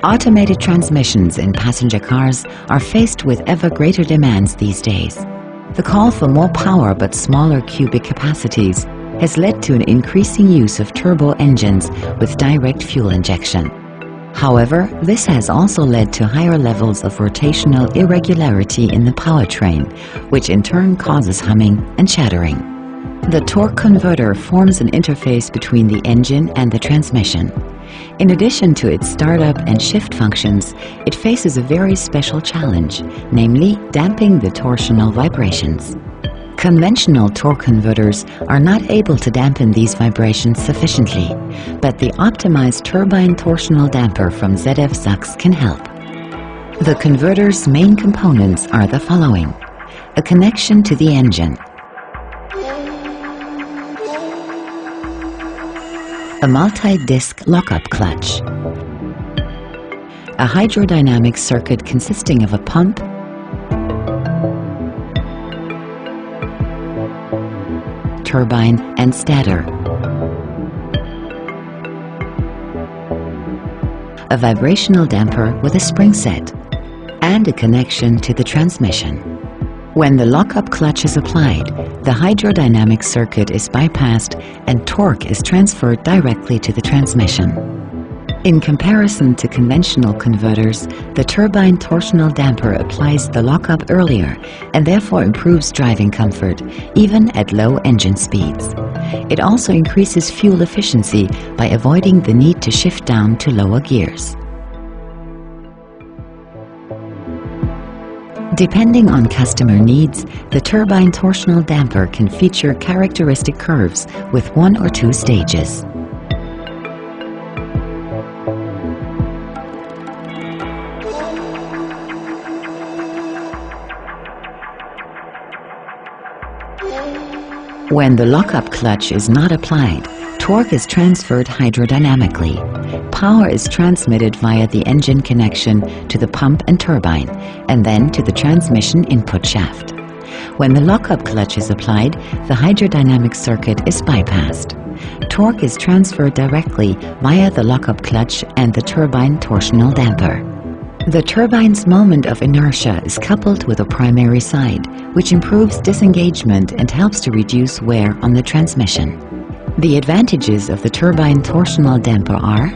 Automated transmissions in passenger cars are faced with ever greater demands these days. The call for more power but smaller cubic capacities has led to an increasing use of turbo engines with direct fuel injection. However, this has also led to higher levels of rotational irregularity in the powertrain, which in turn causes humming and chattering. The torque converter forms an interface between the engine and the transmission. In addition to its startup and shift functions, it faces a very special challenge, namely damping the torsional vibrations. Conventional torque converters are not able to dampen these vibrations sufficiently, but the optimized turbine torsional damper from ZF Sachs can help. The converter's main components are the following: a connection to the engine, a multi-disc lockup clutch, a hydrodynamic circuit consisting of a pump, turbine and stator, a vibrational damper with a spring set, and a connection to the transmission. When the lockup clutch is applied, the hydrodynamic circuit is bypassed and torque is transferred directly to the transmission. In comparison to conventional converters, the turbine torsional damper applies the lockup earlier and therefore improves driving comfort, even at low engine speeds. It also increases fuel efficiency by avoiding the need to shift down to lower gears. Depending on customer needs, the turbine torsional damper can feature characteristic curves with 1 or 2 stages. When the lockup clutch is not applied, torque is transferred hydrodynamically. Power is transmitted via the engine connection to the pump and turbine, and then to the transmission input shaft. When the lockup clutch is applied, the hydrodynamic circuit is bypassed. Torque is transferred directly via the lockup clutch and the turbine torsional damper. The turbine's moment of inertia is coupled with a primary side, which improves disengagement and helps to reduce wear on the transmission. The advantages of the turbine torsional damper are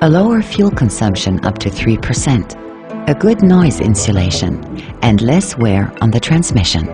a lower fuel consumption up to 3%, a good noise insulation, and less wear on the transmission.